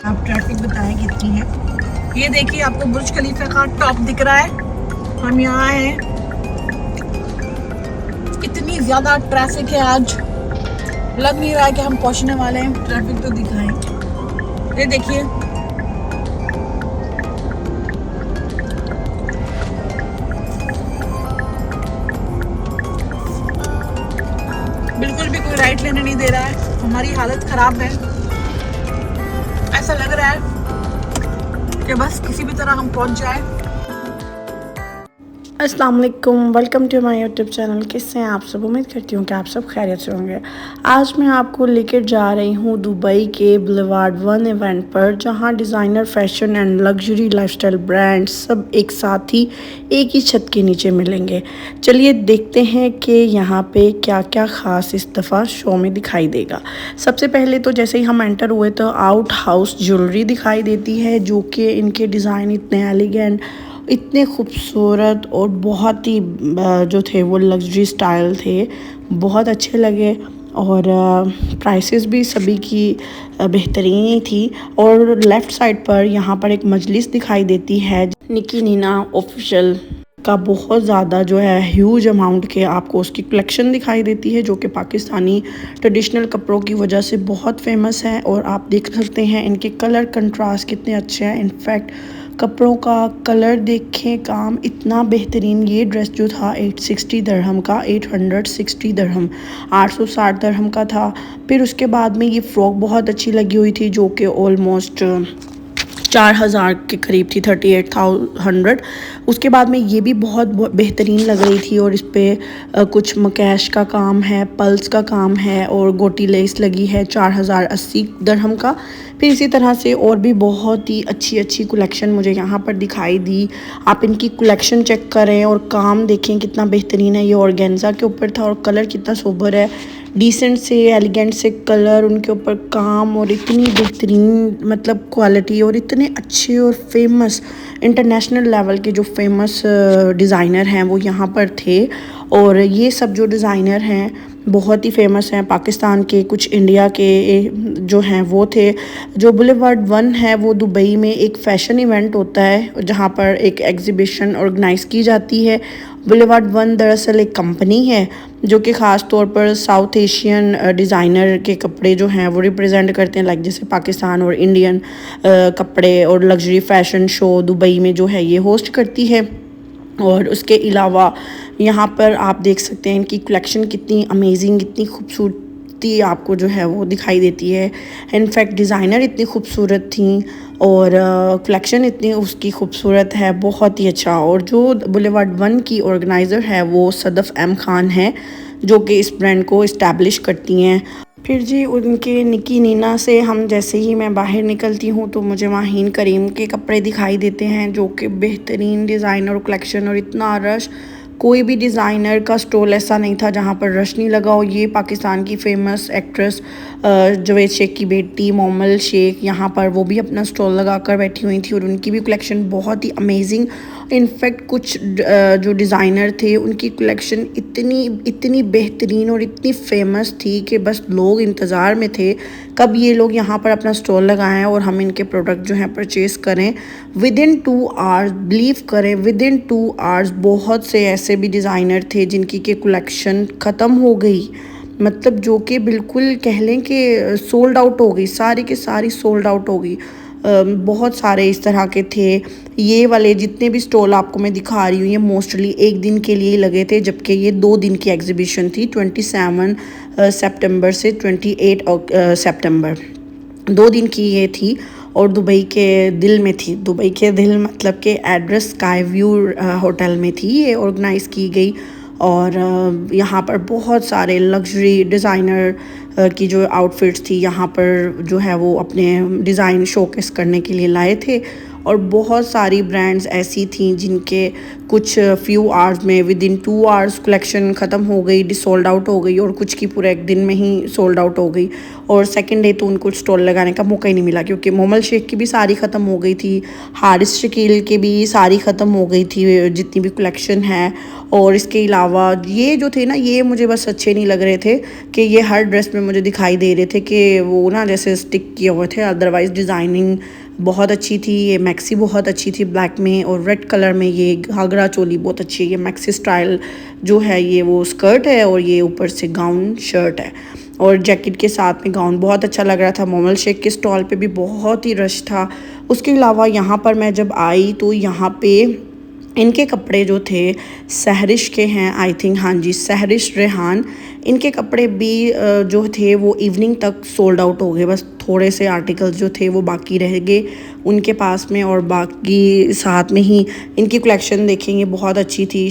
आप ट्रैफिक बताएं कितनी है। ये देखिए आपको बुर्ज खलीफा का टॉप दिख रहा है। हम यहाँ हैं, इतनी ज्यादा ट्रैफिक है आज, लग नहीं रहा है कि हम पहुंचने वाले हैं। ट्रैफिक तो दिखाएं, ये देखिए बिल्कुल भी कोई राइट लेने नहीं दे रहा है। हमारी हालत खराब है, ऐसा लग रहा है कि बस किसी भी तरह हम पहुंच जाए। अस्सलाम वालेकुम, welcome to my YouTube channel. किससे हैं आप सब? उम्मीद करती हूँ कि आप सब खैरियत से होंगे। आज मैं आपको लेकर जा रही हूँ दुबई के बुलेवार्ड 1 इवेंट पर, जहाँ designer fashion and luxury lifestyle brands सब एक साथ ही एक ही छत के नीचे मिलेंगे। चलिए देखते हैं कि यहाँ पे क्या क्या ख़ास इस दफ़ा शो में दिखाई देगा। सबसे पहले तो जैसे ही हम एंटर हुए तो आउट हाउस ज्वेलरी दिखाई देती है, जो कि इनके डिज़ाइन इतने एलिगेंट, इतने खूबसूरत और बहुत ही जो थे वो लग्जरी स्टाइल थे, बहुत अच्छे लगे। और प्राइसेस भी सभी की बेहतरीन ही थी। और लेफ़्ट साइड पर यहाँ पर एक मजलिस दिखाई देती है, निकी नीना ऑफिशियल का बहुत ज़्यादा जो है ह्यूज अमाउंट के आपको उसकी कलेक्शन दिखाई देती है, जो कि पाकिस्तानी ट्रेडिशनल कपड़ों की वजह से बहुत फेमस है। और आप देख सकते हैं इनके कलर कंट्रास्ट कितने अच्छे हैं। इनफैक्ट कपड़ों का कलर देखें, काम इतना बेहतरीन। ये ड्रेस जो था 860 दरहम का, 860 दरहम, 860 दरहम का था। फिर उसके बाद में ये फ़्रॉक बहुत अच्छी लगी हुई थी, जो कि ऑलमोस्ट 4000 के करीब थी, 3800। उसके बाद में ये भी बहुत बेहतरीन लग रही थी। और इस पर कुछ मकैश का काम है, पल्स का काम है और गोटी लेस लगी है, 4080 दरहम का। फिर इसी तरह से और भी बहुत ही अच्छी अच्छी कलेक्शन मुझे यहाँ पर दिखाई दी। आप इनकी कलेक्शन चेक करें और काम देखें कितना बेहतरीन है। ये ऑर्गेन्जा के ऊपर था और कलर कितना सोबर है, डिसेंट से एलिगेंट से कलर उनके ऊपर, काम और इतनी बेहतरीन मतलब क्वालिटी, और इतने अच्छे और फेमस इंटरनेशनल लेवल के जो फेमस डिज़ाइनर हैं वो यहाँ पर थे। और ये सब जो डिज़ाइनर हैं बहुत ही फेमस हैं, पाकिस्तान के, कुछ इंडिया के जो हैं वो थे। जो बुलेवार्ड 1 है वो दुबई में एक फ़ैशन इवेंट होता है, जहाँ पर एक एग्ज़िबिशन ऑर्गेनाइज़ की जाती है। बुलेवार्ड 1 दरअसल एक कंपनी है जो कि ख़ास तौर पर साउथ एशियन डिज़ाइनर के कपड़े जो हैं वो रिप्रेजेंट करते हैं, लाइक जैसे पाकिस्तान और इंडियन कपड़े और लग्जरी फ़ैशन शो दुबई में जो है ये होस्ट करती है। और उसके अलावा यहाँ पर आप देख सकते हैं इनकी कलेक्शन कितनी अमेजिंग, इतनी खूबसूरती आपको जो है वो दिखाई देती है। इनफैक्ट डिज़ाइनर इतनी खूबसूरत थी और कलेक्शन इतनी उसकी खूबसूरत है, बहुत ही अच्छा। और जो बुलेवार्ड 1 की ऑर्गेनाइज़र है वो सदफ़ एम खान है, जो कि इस ब्रांड को इस्टेब्लिश करती हैं। फिर जी उनके निकी नीना से हम जैसे ही मैं बाहर निकलती हूँ तो मुझे वहाँ हिन करीम के कपड़े दिखाई देते हैं, जो कि बेहतरीन डिज़ाइन और कलेक्शन, और इतना रश, कोई भी डिज़ाइनर का स्टॉल ऐसा नहीं था जहाँ पर रश नहीं लगा हो। ये पाकिस्तान की फ़ेमस एक्ट्रेस जावेद शेख की बेटी मोमल शेख यहाँ पर वो भी अपना स्टॉल लगा कर बैठी हुई थी, और उनकी भी कलेक्शन बहुत ही अमेजिंग। इनफैक्ट कुछ जो डिज़ाइनर थे उनकी कलेक्शन इतनी इतनी बेहतरीन और इतनी फेमस थी कि बस लोग इंतज़ार में थे कब ये लोग यहाँ पर अपना स्टॉल लगाएं और हम इनके प्रोडक्ट जो हैं परचेज़ करें। विद इन 2 आवर्स, बिलीव करें, विद इन 2 आवर्स बहुत से ऐसे भी डिज़ाइनर थे जिनकी के कलेक्शन ख़त्म हो गई, मतलब जो कि बिल्कुल कह लें कि सोल्ड आउट हो गई, सारी की सारी सोल्ड आउट हो गई। बहुत सारे इस तरह के थे। ये वाले जितने भी स्टॉल आपको मैं दिखा रही हूँ ये मोस्टली एक दिन के लिए ही लगे थे, जबकि ये 2 दिन की एग्जीबिशन थी, 27 सितंबर से 28 सितंबर, 2 दिन की ये थी। और दुबई के दिल में थी, दुबई के दिल मतलब के एड्रेस स्काई व्यू होटल में थी ये ऑर्गेनाइज़ की गई। और यहाँ पर बहुत सारे लग्जरी डिज़ाइनर की जो आउटफिट्स थी यहाँ पर जो है वो अपने डिज़ाइन शोकेस करने के लिए लाए थे। और बहुत सारी ब्रांड्स ऐसी थी जिनके कुछ फ्यू आवर्स में, विद इन 2 आवर्स कलेक्शन ख़त्म हो गई, सोल्ड आउट हो गई, और कुछ की पूरे एक दिन में ही सोल्ड आउट हो गई। और सेकंड डे तो उनको स्टॉल लगाने का मौका ही नहीं मिला, क्योंकि मोमल शेख की भी सारी ख़त्म हो गई थी, हारिस शकील की भी सारी ख़त्म हो गई थी जितनी भी कलेक्शन है। और इसके अलावा ये जो थे ना, ये मुझे बस अच्छे नहीं लग रहे थे कि ये हर ड्रेस में मुझे दिखाई दे रहे थे कि वो ना जैसे स्टिक किए हुए थे। अदरवाइज़ डिज़ाइनिंग बहुत अच्छी थी, ये मैक्सी बहुत अच्छी थी ब्लैक में, और रेड कलर में ये घाघरा चोली बहुत अच्छी है। ये मैक्सी स्टाइल जो है ये वो स्कर्ट है और ये ऊपर से गाउन शर्ट है, और जैकेट के साथ में गाउन बहुत अच्छा लग रहा था। मोमल शेख के स्टॉल पे भी बहुत ही रश था। उसके अलावा यहाँ पर मैं जब आई तो यहाँ पे इनके कपड़े जो थे सहरिश के हैं, आई थिंक, हाँ जी, सहरिश रेहान। इनके कपड़े भी जो थे वो इवनिंग तक सोल्ड आउट हो गए। बस थोड़े से आर्टिकल्स जो थे वो बाकी रह गए उनके पास में, और बाकी साथ में ही इनकी कलेक्शन देखेंगे बहुत अच्छी थी।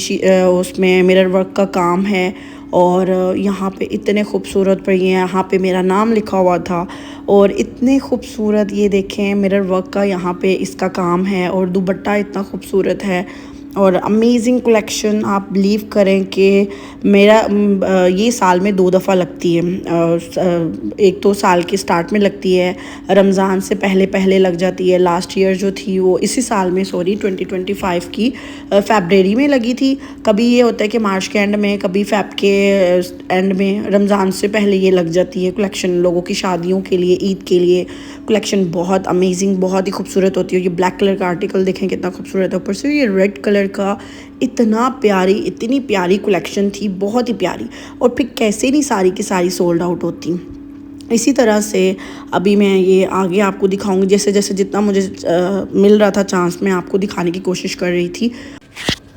उसमें मिरर वर्क का काम है, और यहाँ पे इतने खूबसूरत पर ये यहाँ पे मेरा नाम लिखा हुआ था, और इतने खूबसूरत ये देखें मिरर वर्क का यहाँ पे इसका काम है, और दुपट्टा इतना खूबसूरत है और अमेजिंग कलेक्शन। आप बिलीव करें कि मेरा ये साल में 2 दफ़ा लगती है। एक तो साल के स्टार्ट में लगती है, रमज़ान से पहले पहले लग जाती है। लास्ट ईयर जो थी वो इसी साल में, सॉरी 2025 की फरवरी में लगी थी। कभी ये होता है कि मार्च के एंड में, कभी फेब के एंड में, रमज़ान से पहले ये लग जाती है कलेक्शन लोगों की शादियों के लिए, ईद के लिए। कलेक्शन बहुत अमेजिंग, बहुत ही खूबसूरत होती है। ये ब्लैक कलर का आर्टिकल देखें कितना खूबसूरत है, ऊपर से ये रेड कलर का, इतना प्यारी, इतनी प्यारी कलेक्शन थी, बहुत ही प्यारी। और फिर कैसे नहीं सारी की सारी सोल्ड आउट होती। इसी तरह से अभी मैं ये आगे आपको दिखाऊंगी, जैसे जैसे जितना मुझे मिल रहा था चांस, मैं आपको दिखाने की कोशिश कर रही थी।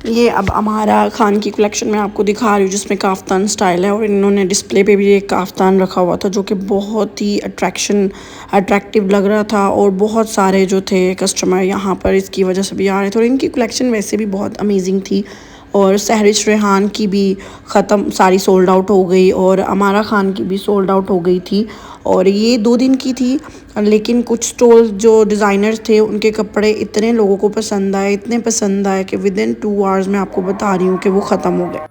ये अब हमारा खान की कलेक्शन में आपको दिखा रही हूँ, जिसमें काफ्तान स्टाइल है, और इन्होंने डिस्प्ले पे भी एक काफ्तान रखा हुआ था जो कि बहुत ही अट्रैक्टिव लग रहा था, और बहुत सारे जो थे कस्टमर यहाँ पर इसकी वजह से भी आ रहे थे। और इनकी कलेक्शन वैसे भी बहुत अमेजिंग थी। और सहरिश रेहान की भी ख़त्म, सारी सोल्ड आउट हो गई, और अमारा खान की भी सोल्ड आउट हो गई थी। और ये 2 दिन की थी, लेकिन कुछ स्टॉल जो डिज़ाइनर्स थे उनके कपड़े इतने लोगों को पसंद आए, इतने पसंद आए कि विदिन 2 आवर्स मैं आपको बता रही हूँ कि वो ख़त्म हो गए।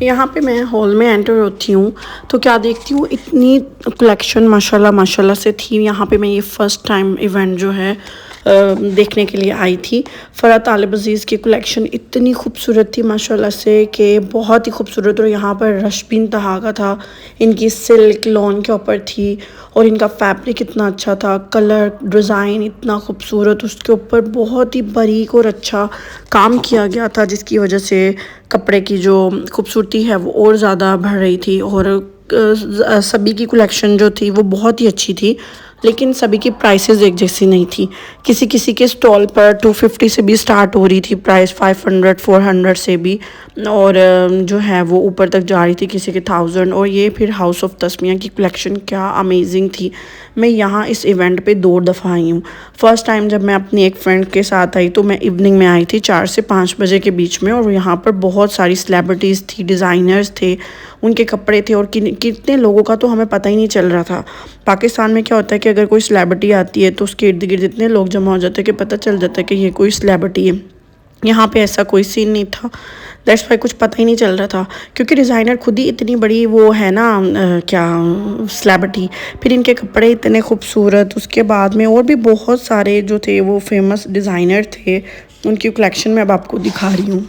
यहाँ पे मैं हॉल में एंटर होती हूँ तो क्या देखती हूँ, इतनी कलेक्शन माशाल्लाह माशाल्लाह से थी। यहाँ पे मैं ये फ़र्स्ट टाइम इवेंट जो है देखने के लिए आई थी। फ़रा तालिब अज़ीज़ की कलेक्शन इतनी खूबसूरत थी माशाल्लाह से कि बहुत ही खूबसूरत। और यहाँ पर रश भी इंतहा का था। इनकी सिल्क लॉन के ऊपर थी, और इनका फैब्रिक इतना अच्छा था, कलर डिज़ाइन इतना खूबसूरत, उसके ऊपर बहुत ही बारीक और अच्छा काम किया गया था, जिसकी वजह से कपड़े की जो खूबसूरती है वो और ज़्यादा बढ़ रही थी। और सभी की कलेक्शन जो थी वो बहुत ही अच्छी थी, लेकिन सभी की प्राइसेस एक जैसी नहीं थी। किसी किसी के स्टॉल पर 250 से भी स्टार्ट हो रही थी प्राइस, 500 400 से भी, और जो है वो ऊपर तक जा रही थी, किसी के 1000। और ये फिर हाउस ऑफ तस्मिया की कलेक्शन क्या अमेजिंग थी। मैं यहाँ इस इवेंट पे 2 दफ़ा आई हूँ। फ़र्स्ट टाइम जब मैं अपनी एक फ्रेंड के साथ आई तो मैं इवनिंग में आई थी, 4 से 5 बजे के बीच में, और यहाँ पर बहुत सारी सेलिब्रिटीज़ थी, डिज़ाइनर्स थे, उनके कपड़े थे, और कितने लोगों का तो हमें पता ही नहीं चल रहा था। पाकिस्तान में क्या होता है कि अगर कोई सेलिब्रिटी आती है तो उसके इर्द गिर्द इतने लोग जमा हो जाते हैं कि पता चल जाता है कि ये कोई सेलिब्रिटी है। यहाँ पे ऐसा कोई सीन नहीं था, दैट्स वाई कुछ पता ही नहीं चल रहा था, क्योंकि डिज़ाइनर खुद ही इतनी बड़ी वो है ना, क्या सेलिब्रिटी, फिर इनके कपड़े इतने खूबसूरत। उसके बाद में और भी बहुत सारे जो थे वो फेमस डिज़ाइनर थे, उनकी कलेक्शन मैं अब आपको दिखा रही हूँ।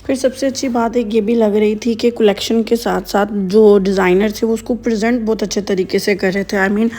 फिर सबसे अच्छी बात एक ये भी लग रही थी कि कलेक्शन के साथ साथ जो डिज़ाइनर थे वो उसको प्रेजेंट बहुत अच्छे तरीके से कर रहे थे। आई मीन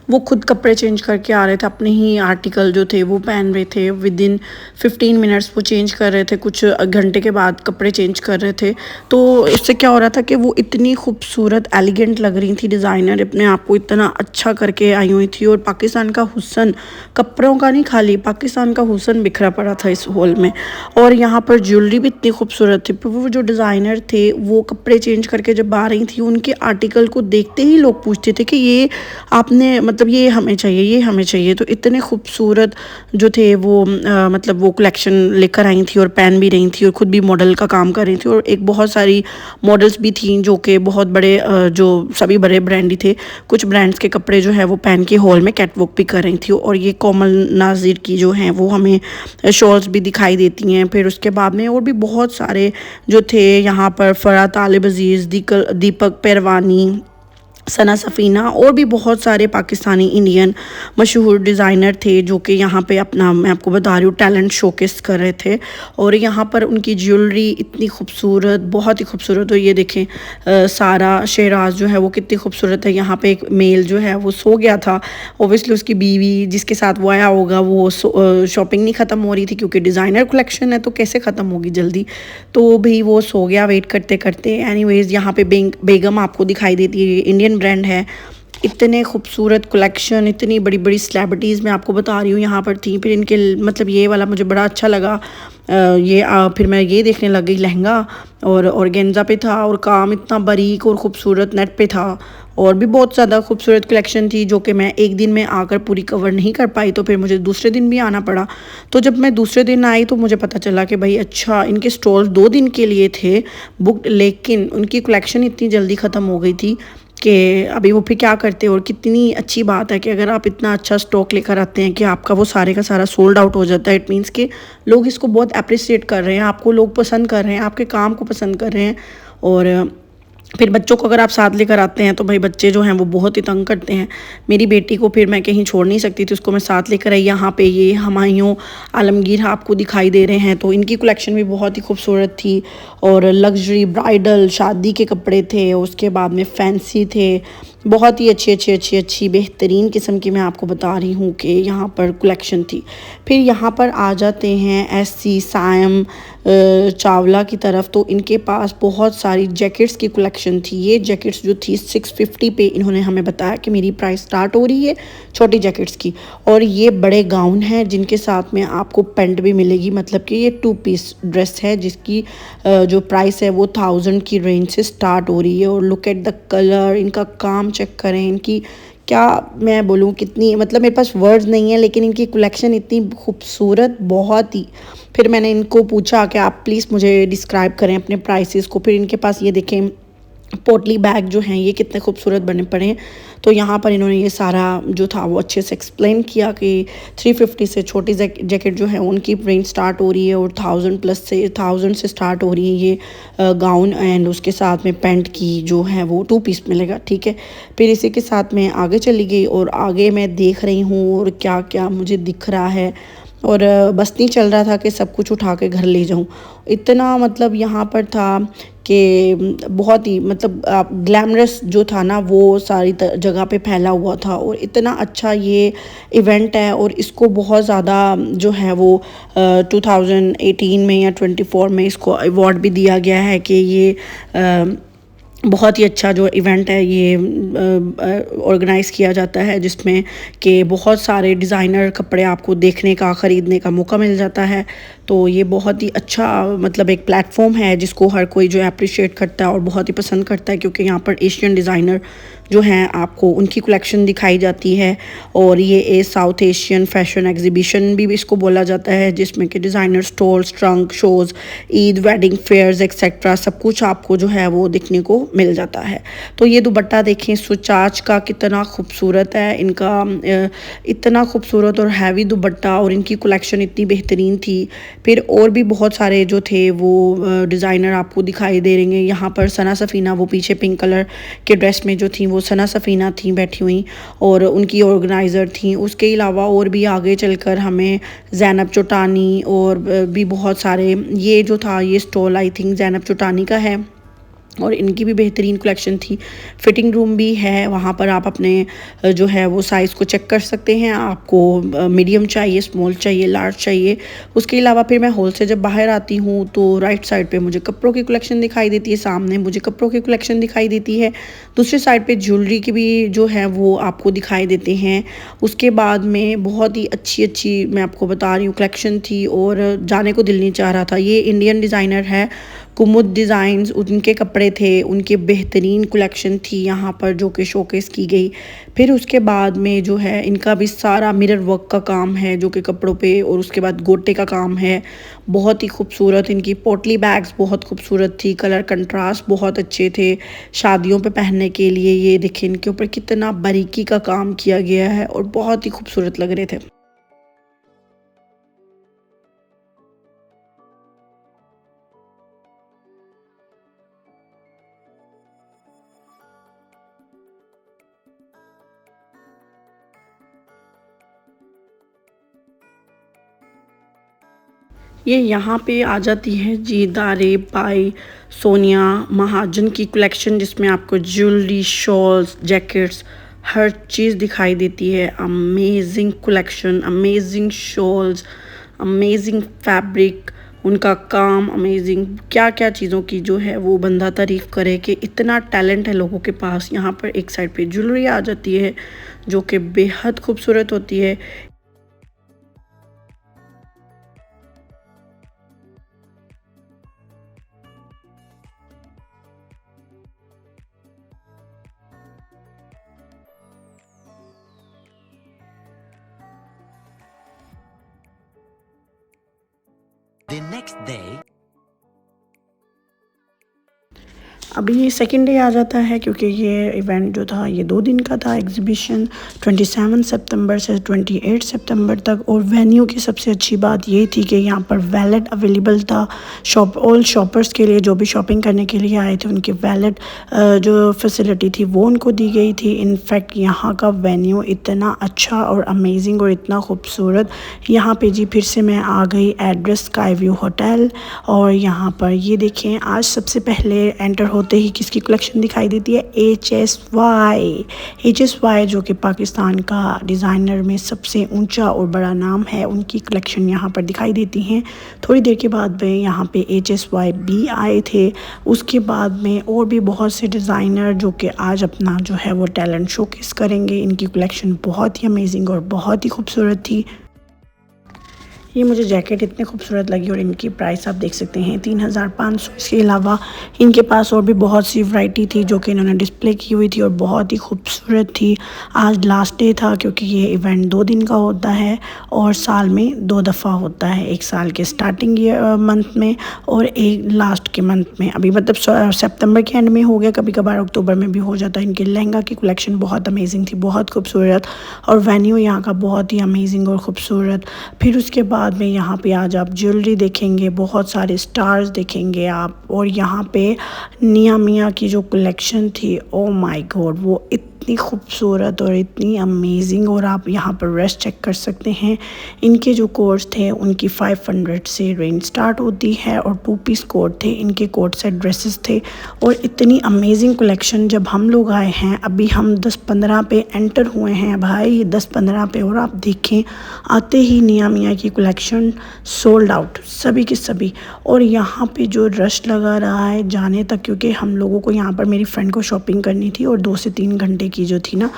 वो खुद कपड़े चेंज करके आ रहे थे, अपने ही आर्टिकल जो थे वो पहन रहे थे। विद इन 15 मिनट्स वो चेंज कर रहे थे, कुछ घंटे के बाद कपड़े चेंज कर रहे थे। तो इससे क्या हो रहा था कि वो इतनी खूबसूरत एलिगेंट लग रही थी, डिज़ाइनर अपने आप को इतना अच्छा करके आई हुई थी। और पाकिस्तान का हुस्न, कपड़ों का नहीं खाली, पाकिस्तान का हुस्न बिखरा पड़ा था इस हॉल में। और यहाँ पर ज्वेलरी भी इतनी खूबसूरत थी। वो जो डिज़ाइनर थे वो कपड़े चेंज करके जब आ रही थी, उनके आर्टिकल को देखते ही लोग पूछते थे कि ये आपने मतलब ये हमें चाहिए, ये हमें चाहिए। तो इतने खूबसूरत जो थे वो मतलब वो कलेक्शन लेकर आई थी और पहन भी रही थी, और ख़ुद भी मॉडल का काम कर रही थी। और एक बहुत सारी मॉडल्स भी थी जो कि बहुत बड़े जो सभी बड़े ब्रांड ही थे। कुछ ब्रांड्स के कपड़े जो है वो पहन के हॉल में कैटवॉक भी कर रही थी। और ये कोमल नाजिर की जो हैं वो हमें शॉल्स भी दिखाई देती हैं। फिर उसके बाद में और भी बहुत सारे जो थे यहाँ पर, फरा तालिब अजीज़, दीपक परवानी, सना सफ़ीना और भी बहुत सारे पाकिस्तानी इंडियन मशहूर डिज़ाइनर थे जो कि यहाँ पे अपना, मैं आपको बता रही हूँ, टैलेंट शोकेस कर रहे थे। और यहाँ पर उनकी ज्वेलरी इतनी खूबसूरत, बहुत ही खूबसूरत। और ये देखें सारा शहराज जो है वो कितनी खूबसूरत है। यहाँ पे एक मेल जो है वो सो गया था, ओबियसली उसकी बीवी जिसके साथ वो आया होगा वो शॉपिंग नहीं ख़त्म हो रही थी, क्योंकि डिज़ाइनर कलेक्शन है तो कैसे ख़त्म होगी जल्दी। तो भाई वो सो गया वेट करते करते। एनीवेज़ यहाँ पे बेगम आपको दिखाई देती है, इंडियन ब्रांड है। इतने खूबसूरत कलेक्शन, इतनी बड़ी बड़ी सेलिब्रिटीज़ मैं आपको बता रही हूँ यहाँ पर थी। फिर इनके मतलब ये वाला मुझे बड़ा अच्छा लगा। फिर मैं ये देखने लग गई, लहंगा और ऑर्गेन्जा पे था, और काम इतना बारीक और ख़ूबसूरत नेट पे था। और भी बहुत ज़्यादा खूबसूरत कलेक्शन थी जो कि मैं एक दिन में आकर पूरी कवर नहीं कर पाई, तो फिर मुझे दूसरे दिन भी आना पड़ा। तो जब मैं दूसरे दिन आई तो मुझे पता चला कि भाई अच्छा, इनके स्टॉल्स 2 दिन के लिए थे बुकड, लेकिन उनकी कलेक्शन इतनी जल्दी ख़त्म हो गई थी कि अभी वो फिर क्या करते। और कितनी अच्छी बात है कि अगर आप इतना अच्छा स्टॉक लेकर आते हैं कि आपका वो सारे का सारा सोल्ड आउट हो जाता है। इट मीन्स कि लोग इसको बहुत अप्रिशिएट कर रहे हैं, आपको लोग पसंद कर रहे हैं, आपके काम को पसंद कर रहे हैं। और फिर बच्चों को अगर आप साथ लेकर आते हैं तो भाई बच्चे जो हैं वो बहुत ही तंग करते हैं। मेरी बेटी को फिर मैं कहीं छोड़ नहीं सकती थी, उसको मैं साथ लेकर आई। यहाँ पे ये हुमायूं आलमगीर आपको दिखाई दे रहे हैं, तो इनकी कलेक्शन भी बहुत ही खूबसूरत थी। और लग्जरी ब्राइडल शादी के कपड़े थे, उसके बाद में फैंसी थे, बहुत ही अच्छी बेहतरीन किस्म की मैं आपको बता रही हूँ कि यहाँ पर कलेक्शन थी। फिर यहाँ पर आ जाते हैं एससी सायम चावला की तरफ, तो इनके पास बहुत सारी जैकेट्स की कलेक्शन थी। ये जैकेट्स जो थी 650 पे इन्होंने हमें बताया कि मेरी प्राइस स्टार्ट हो रही है छोटी जैकेट्स की। और ये बड़े गाउन हैं जिनके साथ में आपको पेंट भी मिलेगी, मतलब कि ये 2 पीस ड्रेस है जिसकी जो प्राइस है वो 1000 की रेंज से स्टार्ट हो रही है। और लुक एट द कलर, इनका काम चेक करें, इनकी क्या मैं बोलूँ कितनी, मतलब मेरे पास वर्ड्स नहीं है, लेकिन इनकी कलेक्शन इतनी खूबसूरत, बहुत ही। फिर मैंने इनको पूछा कि आप प्लीज़ मुझे डिस्क्राइब करें अपने प्राइसेस को। फिर इनके पास ये देखें पोटली बैग जो हैं ये कितने खूबसूरत बने पड़े हैं। तो यहाँ पर इन्होंने ये सारा जो था वो अच्छे से एक्सप्लेन किया कि 350 से छोटी जैकेट जो है उनकी रेंज स्टार्ट हो रही है, और 1000 से स्टार्ट हो रही है ये गाउन, एंड उसके साथ में पैंट की जो है वो 2 पीस मिलेगा, ठीक है। फिर इसी के साथ मैं आगे चली गई और आगे मैं देख रही हूँ और क्या क्या मुझे दिख रहा है, और बस नहीं चल रहा था कि सब कुछ उठा के घर ले जाऊँ। इतना मतलब यहाँ पर था कि बहुत ही मतलब ग्लैमरस जो था ना वो सारी जगह पे फैला हुआ था। और इतना अच्छा ये इवेंट है, और इसको बहुत ज़्यादा जो है वो 2018 में या 24 में इसको अवार्ड भी दिया गया है कि ये बहुत ही अच्छा जो इवेंट है ये ऑर्गेनाइज़ किया जाता है, जिसमें कि बहुत सारे डिज़ाइनर कपड़े आपको देखने का, ख़रीदने का मौका मिल जाता है। तो ये बहुत ही अच्छा मतलब एक प्लेटफॉर्म है जिसको हर कोई जो है अप्रिशिएट करता है और बहुत ही पसंद करता है, क्योंकि यहाँ पर एशियन डिज़ाइनर जो हैं आपको उनकी कलेक्शन दिखाई जाती है। और ये साउथ एशियन फैशन एग्जीबिशन भी इसको बोला जाता है, जिसमें कि designer stalls, trunk shows, Eid wedding fairs etcetera सब कुछ आपको जो है वो देखने को मिल जाता है। तो ये दुपट्टा देखें सुचाच का, कितना खूबसूरत है इनका, इतना खूबसूरत और हैवी दुपट्टा, और इनकी कलेक्शन इतनी बेहतरीन थी। फिर और भी बहुत सारे जो थे वो डिज़ाइनर आपको दिखाई दे रहे हैं। यहाँ पर सना सफ़ीना वो पीछे पिंक कलर के ड्रेस में जो थी वो सना सफ़ीना थी बैठी हुई, और उनकी ऑर्गेनाइज़र थी। उसके अलावा और भी आगे चलकर हमें ज़ैनब चौटानी और भी बहुत सारे, ये जो था ये स्टॉल आई थिंक ज़ैनब चौटानी का है। और इनकी भी बेहतरीन कलेक्शन थी। फिटिंग रूम भी है, वहाँ पर आप अपने जो है वो साइज़ को चेक कर सकते हैं, आपको मीडियम चाहिए, स्मॉल चाहिए, लार्ज चाहिए। उसके अलावा फिर मैं हॉल से जब बाहर आती हूँ तो राइट साइड पे मुझे कपड़ों की कलेक्शन दिखाई देती है, सामने मुझे कपड़ों की कलेक्शन दिखाई देती है, दूसरी साइड पे ज्वेलरी की भी जो है वो आपको दिखाई देते हैं। उसके बाद में बहुत ही अच्छी मैं आपको बता रही हूँ कलेक्शन थी और जाने को दिल नहीं चाह रहा था। ये इंडियन डिज़ाइनर है कुमुद डिज़ाइंस, उनके कपड़े थे, उनके बेहतरीन कलेक्शन थी यहाँ पर जो कि शोकेस की गई। फिर उसके बाद में जो है इनका भी सारा मिरर वर्क का काम है जो कि कपड़ों पे, और उसके बाद गोटे का काम है, बहुत ही खूबसूरत। इनकी पोटली बैग्स बहुत खूबसूरत थी, कलर कंट्रास्ट बहुत अच्छे थे शादियों पे पहनने के लिए। ये देखिए इनके ऊपर कितना बारीकी का काम किया गया है और बहुत ही खूबसूरत लग रहे थे। ये यहाँ पे आ जाती है जी दारे बाई सोनिया महाजन की कलेक्शन, जिसमें आपको ज्वेलरी, शॉल्स, जैकेट्स हर चीज़ दिखाई देती है। Amazing collection, amazing shawls, amazing fabric, उनका काम अमेजिंग। क्या क्या चीज़ों की जो है वो बंदा तारीफ़ करे कि इतना टैलेंट है लोगों के पास। यहाँ पर एक साइड पे ज्वेलरी आ जाती है जो कि बेहद खूबसूरत होती है। The next day. अभी ये सेकेंड डे आ जाता है क्योंकि ये इवेंट जो था ये 2 दिन का था। एग्जीबिशन 27 सितंबर से 28 सितंबर तक। और वेन्यू की सबसे अच्छी बात ये थी कि यहाँ पर वैलेट अवेलेबल था ऑल शॉपर्स के लिए, जो भी शॉपिंग करने के लिए आए थे उनकी वैलेट जो फैसिलिटी थी वो उनको दी गई थी। इनफैक्ट यहाँ का वेन्यू इतना अच्छा और अमेजिंग और इतना खूबसूरत। यहाँ पे जी फिर से मैं आ गई एड्रेस स्काई व्यू होटल, और यहाँ पर ये देखें आज सबसे पहले एंटर होते ही किसकी कलेक्शन दिखाई देती है, HSY जो कि पाकिस्तान का डिज़ाइनर में सबसे ऊंचा और बड़ा नाम है, उनकी कलेक्शन यहाँ पर दिखाई देती हैं। थोड़ी देर के बाद में यहाँ पे HSY भी आए थे। उसके बाद में और भी बहुत से डिज़ाइनर जो कि आज अपना जो है वो टैलेंट शोकेस करेंगे। इनकी कलेक्शन बहुत ही अमेजिंग और बहुत ही खूबसूरत थी। ये मुझे जैकेट इतने खूबसूरत लगी और इनकी प्राइस आप देख सकते हैं 3500। इसके अलावा इनके पास और भी बहुत सी वैरायटी थी जो कि इन्होंने डिस्प्ले की हुई थी और बहुत ही खूबसूरत थी। आज लास्ट डे था क्योंकि ये इवेंट 2 दिन का होता है और साल में 2 दफ़ा होता है, एक साल के स्टार्टिंग मंथ में और एक लास्ट के मंथ में। अभी मतलब सितंबर के एंड में हो गया, कभी कभार अक्टूबर में भी हो जाता है। इनके लहंगा की कलेक्शन बहुत अमेजिंग थी, बहुत खूबसूरत, और वेन्यू यहाँ का बहुत ही अमेजिंग और ख़ूबसूरत। फिर उसके बाद में यहाँ पे आज आप ज्वेलरी देखेंगे, बहुत सारे स्टार्स देखेंगे आप, और यहाँ पे निया मिया की जो कलेक्शन थी, ओ माय गॉड, वो इतनी खूबसूरत और इतनी अमेजिंग। और आप यहाँ पर रेस्ट चेक कर सकते हैं। इनके जो कोट्स थे उनकी 500 से रेंज स्टार्ट होती है और 2 पीस कोट थे, इनके कोट सेट ड्रेसेस थे और इतनी अमेजिंग कलेक्शन। जब हम लोग आए हैं अभी हम 10-15 पे एंटर हुए हैं भाई, 10-15 पे, और आप देखें आते ही निया मिया की कलेक्शन सोल्ड आउट सभी के सभी। और यहाँ पे जो रश लगा रहा है जाने तक, क्योंकि हम लोगों को यहाँ पर मेरी फ्रेंड को शॉपिंग करनी थी और 2 से 3 घंटे की जो थी ना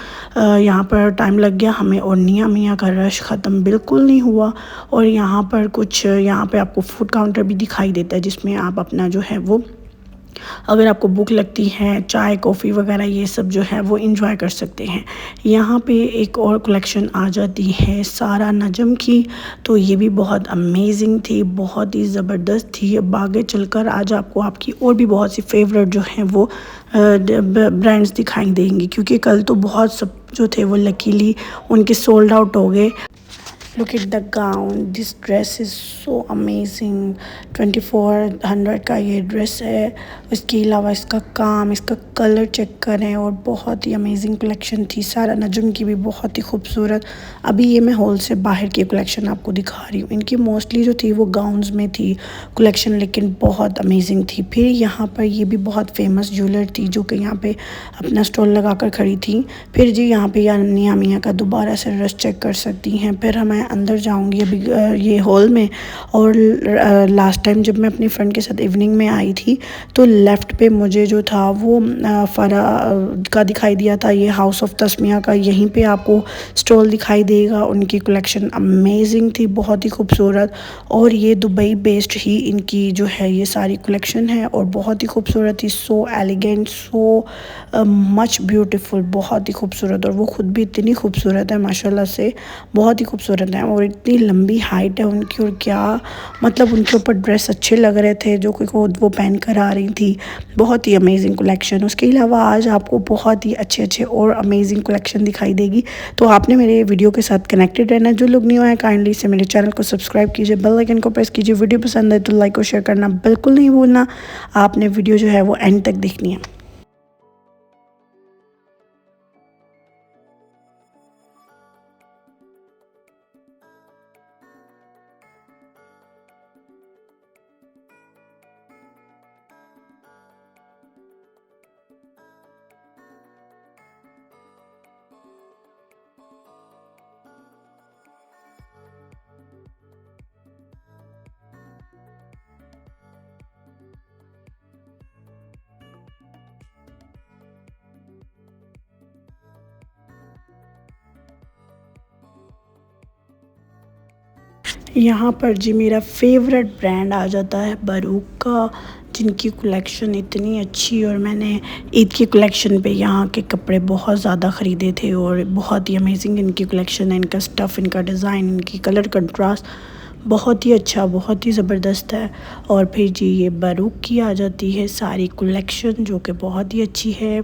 यहाँ पर टाइम लग गया हमें, और निया मिया का रश ख़त्म बिल्कुल नहीं हुआ। और यहाँ पर कुछ यहाँ पे आपको फूड काउंटर भी दिखाई देता है जिसमें आप अपना जो है वो, अगर आपको भूख लगती है, चाय कॉफ़ी वगैरह ये सब जो है वो एंजॉय कर सकते हैं। यहाँ पे एक और कलेक्शन आ जाती है सारा नजम की, तो ये भी बहुत अमेजिंग थी, बहुत ही ज़बरदस्त थी। अब आगे चलकर आज आपको आपकी और भी बहुत सी फेवरेट जो हैं वो ब्रांड्स दिखाई देंगी, क्योंकि कल तो बहुत सब जो थे वो लकीली उनके सोल्ड आउट हो गए। Look at the gown. This dress is so amazing. 2400 का ये ड्रेस है। इसके अलावा इसका काम, इसका कलर चेक करें और बहुत ही अमेजिंग कलेक्शन थी। सारा नजम की भी बहुत ही खूबसूरत। अभी ये मैं हॉल से बाहर की कलेक्शन आपको दिखा रही हूँ। इनकी मोस्टली जो थी वो गाउन्स में थी कलेक्शन, लेकिन बहुत अमेजिंग थी। फिर यहाँ पर ये भी बहुत फेमस ज्वेलर थी जो कि यहाँ पे अपना स्टॉल लगा कर खड़ी थी। फिर जी यहाँ पे यानिया मियाँ का दोबारा से ड्रेस चेक कर सकती हैं। फिर मैं अंदर जाऊँगी अभी ये हॉल में। और लास्ट टाइम जब मैं अपनी फ्रेंड के साथ इवनिंग में आई थी तो लेफ़्ट पे मुझे जो था वो फरा का दिखाई दिया था, ये हाउस ऑफ तस्मिया का। यहीं पे आपको स्टॉल दिखाई देगा। उनकी कलेक्शन अमेजिंग थी, बहुत ही खूबसूरत। और ये दुबई बेस्ड ही इनकी जो है ये सारी कलेक्शन है और बहुत ही खूबसूरत थी। So elegant, so much beautiful, बहुत ही खूबसूरत। और वो ख़ुद भी इतनी खूबसूरत है माशाल्लाह से, बहुत ही खूबसूरत है। और इतनी लंबी हाइट है उनकी, और क्या मतलब उनके ऊपर ड्रेस अच्छे लग रहे थे जो कि वो पहन कर आ रही थी। बहुत ही अमेजिंग कलेक्शन। उसके अलावा आज आपको बहुत ही अच्छे अच्छे और अमेजिंग कलेक्शन दिखाई देगी। तो आपने मेरे वीडियो के साथ कनेक्टेड रहना। जो लोग न्यू आए काइंडली से मेरे चैनल को सब्सक्राइब कीजिए, बेल आइकन को प्रेस कीजिए। वीडियो पसंद है तो लाइक और शेयर करना बिल्कुल नहीं भूलना। आपने वीडियो जो है वो एंड तक देखनी है। यहाँ पर जी मेरा फेवरेट ब्रांड आ जाता है बरूक का, जिनकी कलेक्शन इतनी अच्छी। और मैंने ईद की कलेक्शन पे यहाँ के कपड़े बहुत ज़्यादा ख़रीदे थे और बहुत ही अमेजिंग इनकी कलेक्शन है। इनका स्टफ़, इनका डिज़ाइन, इनकी कलर कंट्रास्ट बहुत ही अच्छा, बहुत ही ज़बरदस्त है। और फिर जी ये बरूक की आ जाती है सारी कलेक्शन जो कि बहुत ही अच्छी है।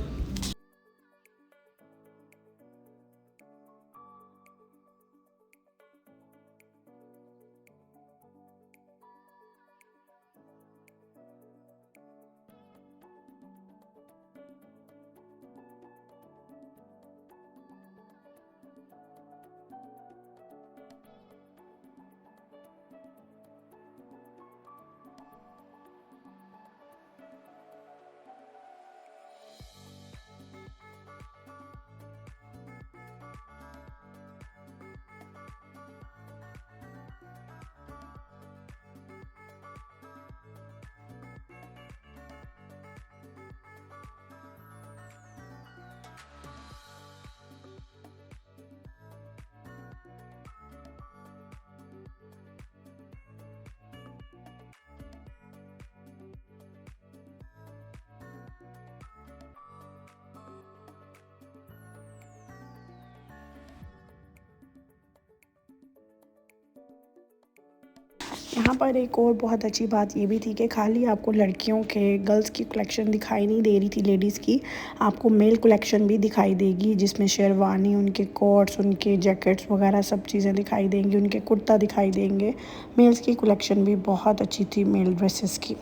यहाँ पर एक और बहुत अच्छी बात ये भी थी कि खाली आपको लड़कियों के, गर्ल्स की कलेक्शन दिखाई नहीं दे रही थी, लेडीज़ की। आपको मेल कलेक्शन भी दिखाई देगी जिसमें शेरवानी, उनके कोट्स, उनके जैकेट्स वगैरह सब चीज़ें दिखाई देंगी, उनके कुर्ता दिखाई देंगे। मेल्स की कलेक्शन भी बहुत अच्छी थी, मेल ड्रेसेस की।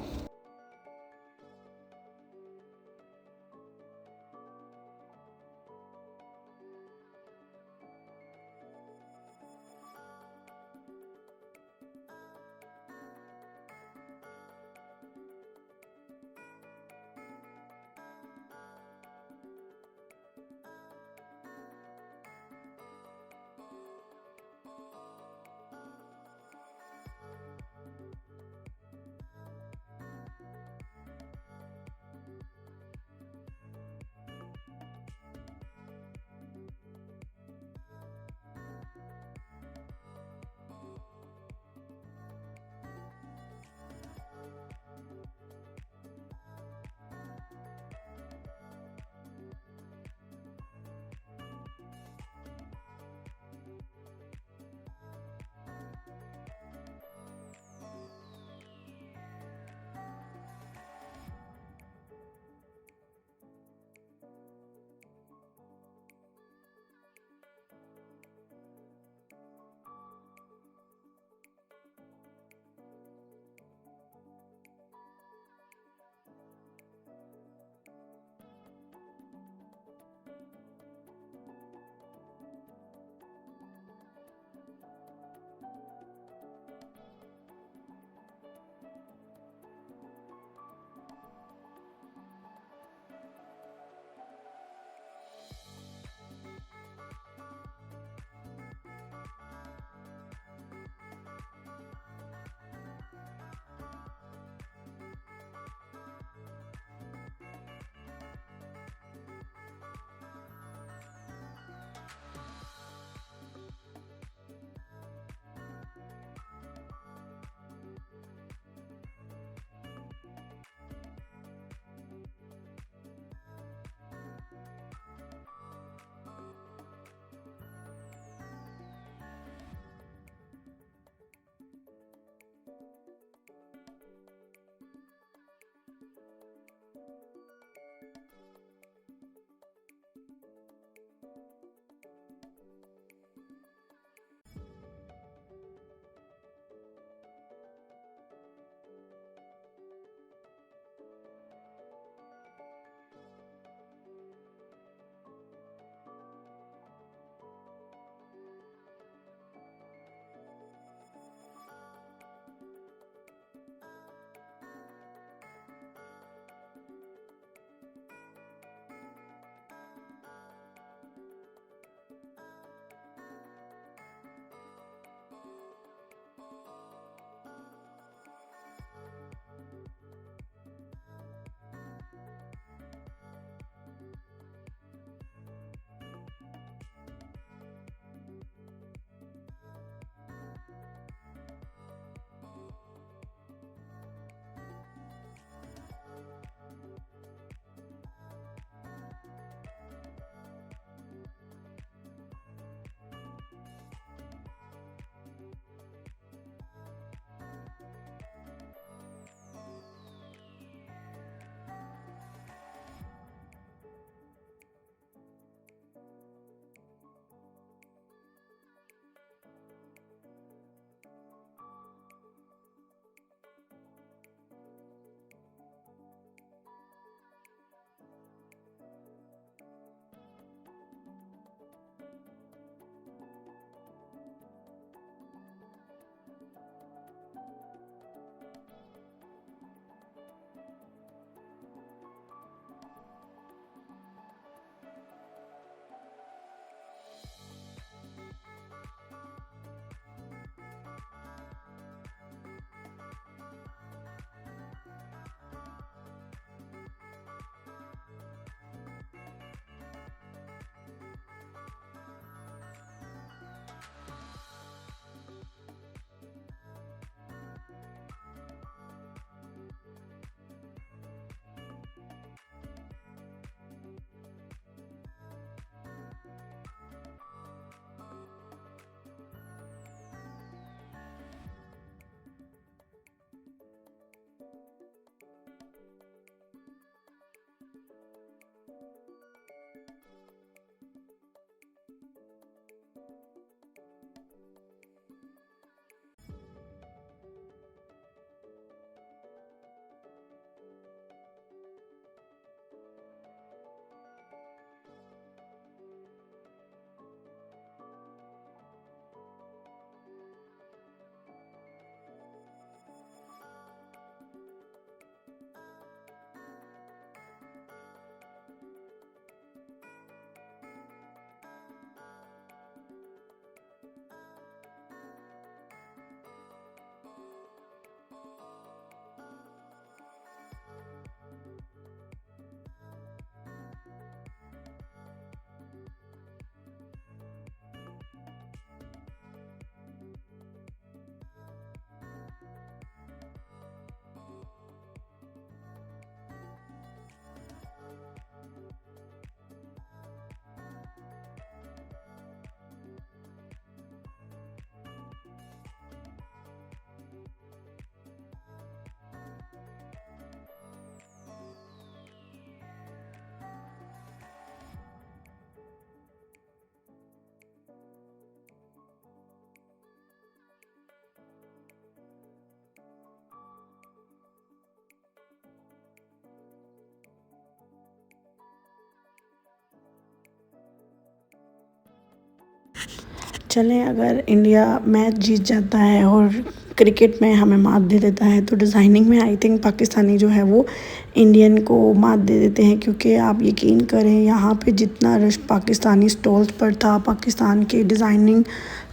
चलें, अगर इंडिया मैच जीत जाता है और क्रिकेट में हमें मात दे देता है तो डिज़ाइनिंग में आई थिंक पाकिस्तानी जो है वो इंडियन को मात दे देते हैं। क्योंकि आप यकीन करें, यहाँ पे जितना रश पाकिस्तानी स्टॉल्स पर था, पाकिस्तान के डिज़ाइनिंग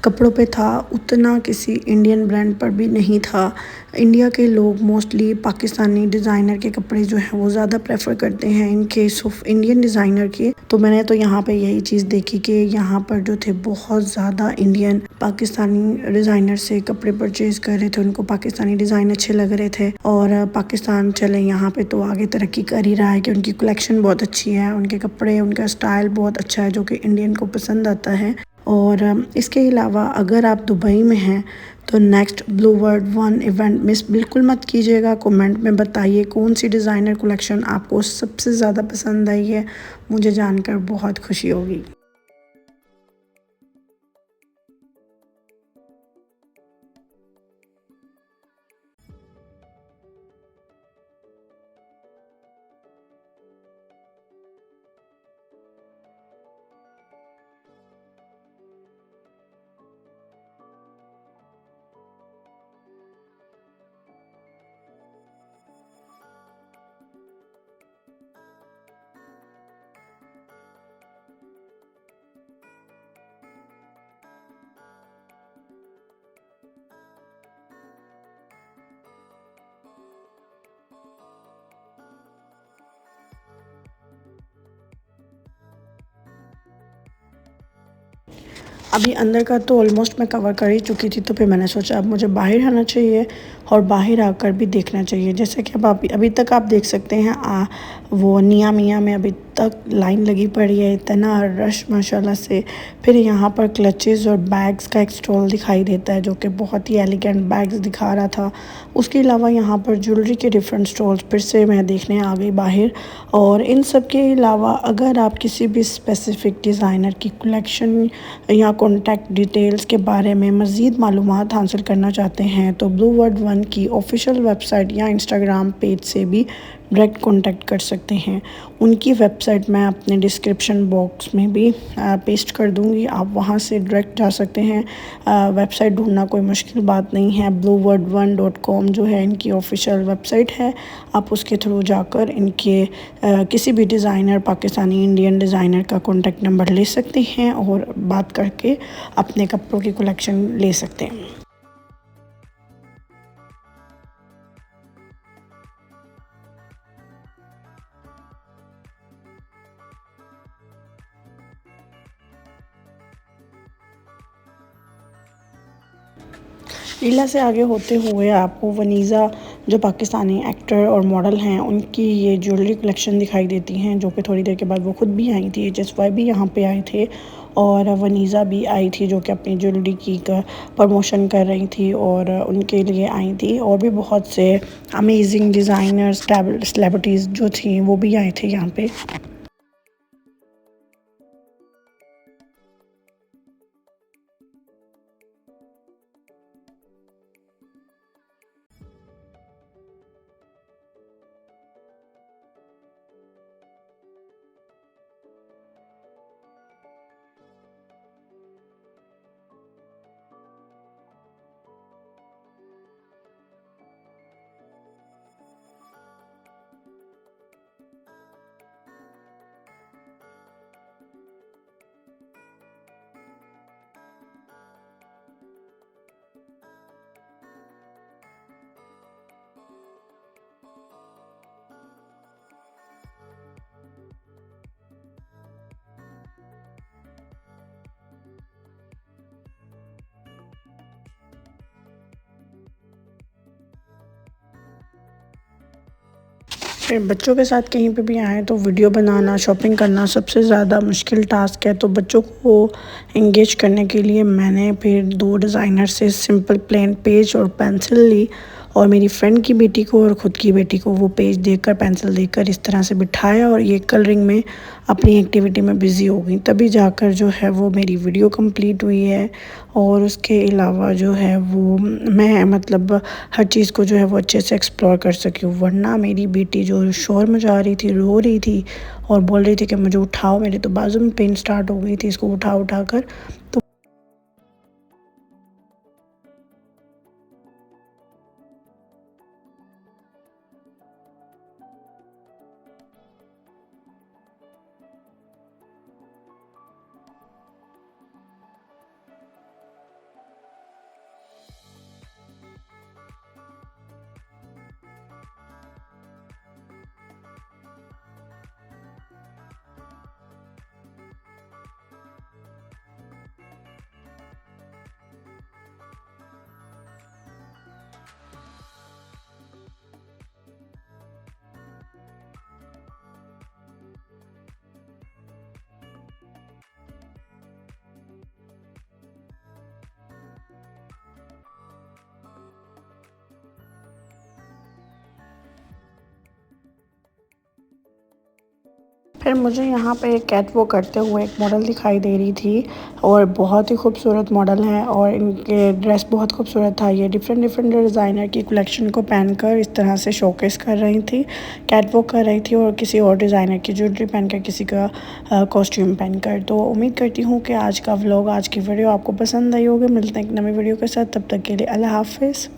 कपड़ों पे था, उतना किसी इंडियन ब्रांड पर भी नहीं था। इंडिया के लोग मोस्टली पाकिस्तानी डिज़ाइनर के कपड़े जो हैं वो ज़्यादा प्रेफर करते हैं in case of Indian designer के। तो मैंने तो यहाँ पे यही चीज़ देखी कि यहाँ पर जो थे बहुत ज़्यादा इंडियन पाकिस्तानी डिज़ाइनर से कपड़े परचेज़ कर रहे थे, उनको पाकिस्तानी डिज़ाइन अच्छे लग रहे थे। और पाकिस्तान चले यहाँ पे तो आगे तरक्की कर ही रहा है कि उनकी कलेक्शन बहुत अच्छी है, उनके कपड़े, उनका स्टाइल बहुत अच्छा है जो कि इंडियन को पसंद आता है। और इसके अलावा अगर आप दुबई में हैं तो next Blue World 1 event miss बिल्कुल मत कीजिएगा। कमेंट में बताइए कौन सी डिज़ाइनर कलेक्शन आपको सबसे ज़्यादा पसंद आई है, मुझे जानकर बहुत खुशी होगी। अभी अंदर का तो ऑलमोस्ट मैं कवर कर ही चुकी थी, तो फिर मैंने सोचा अब मुझे बाहर आना चाहिए और बाहर आकर भी देखना चाहिए। जैसे कि अब अभी तक आप देख सकते हैं वो निया मियाँ में अभी तक लाइन लगी पड़ी है, इतना रश माशाल्लाह से। फिर यहाँ पर क्लचेस और बैग्स का एक स्टॉल दिखाई देता है जो कि बहुत ही एलिगेंट बैग्स दिखा रहा था। उसके अलावा यहाँ पर ज्वेलरी के डिफरेंट स्टॉल्स फिर से मैं देखने आ गई बाहर। और इन सब के अलावा अगर आप किसी भी स्पेसिफ़िक डिज़ाइनर की कलेक्शन या कॉन्टैक्ट डिटेल्स के बारे में मज़ीद मालूमात हासिल करना चाहते हैं तो ब्लू वर्ड 1 की ऑफिशियल वेबसाइट या इंस्टाग्राम पेज से भी डायरेक्ट कांटेक्ट कर सकते हैं। उनकी वेबसाइट मैं अपने डिस्क्रिप्शन बॉक्स में भी पेस्ट कर दूंगी, आप वहां से डायरेक्ट जा सकते हैं। वेबसाइट ढूंढना कोई मुश्किल बात नहीं है। blueword1.com जो है इनकी ऑफिशियल वेबसाइट है, आप उसके थ्रू जाकर इनके किसी भी डिज़ाइनर, पाकिस्तानी इंडियन डिज़ाइनर का कॉन्टैक्ट नंबर ले सकते हैं और बात करके अपने कपड़ों की कलेक्शन ले सकते हैं। लीला से आगे होते हुए आपको वनीज़ा जो पाकिस्तानी एक्टर और मॉडल हैं उनकी ये ज्वेलरी कलेक्शन दिखाई देती हैं, जो कि थोड़ी देर के बाद वो खुद भी आई थी। HSY भी यहाँ पे आए थे और वनीज़ा भी आई थी जो कि अपनी ज्वेलरी की प्रमोशन कर रही थी और उनके लिए आई थी। और भी बहुत से अमेजिंग डिज़ाइनर्स, सेलिब्रिटीज़ जो थी वो भी आए थे यहाँ पे। फिर बच्चों के साथ कहीं पे भी आए तो वीडियो बनाना, शॉपिंग करना सबसे ज़्यादा मुश्किल टास्क है। तो बच्चों को इंगेज करने के लिए मैंने फिर 2 डिज़ाइनर से सिंपल प्लेन पेज और पेंसिल ली और मेरी फ्रेंड की बेटी को और ख़ुद की बेटी को वो पेज देकर, पेंसिल देकर इस तरह से बिठाया और ये कलरिंग में अपनी एक्टिविटी में बिज़ी हो गई। तभी जाकर जो है वो मेरी वीडियो कंप्लीट हुई है। और उसके अलावा जो है वो मैं मतलब हर चीज़ को जो है वो अच्छे से एक्सप्लोर कर सकी हूँ। वरना मेरी बेटी जो शोर मचा रही थी, रो रही थी और बोल रही थी कि मुझे उठाओ, मेरे तो बाजू में पेन स्टार्ट हो गई थी इसको उठा कर। तो फिर मुझे यहाँ पे एक कैट वॉक करते हुए एक मॉडल दिखाई दे रही थी और बहुत ही खूबसूरत मॉडल है और इनके ड्रेस बहुत खूबसूरत था। ये डिफरेंट डिज़ाइनर की कलेक्शन को पहनकर इस तरह से शोकेस कर रही थी, कैट वॉक कर रही थी और किसी और डिज़ाइनर की ज्वेलरी पहनकर, किसी का कॉस्ट्यूम पहनकर। तो उम्मीद करती हूँ कि आज का व्लॉग, आज की वीडियो आपको पसंद आई होगी। मिलते हैं एक नई वीडियो के साथ, तब तक के लिए अल्लाह हाफिज़।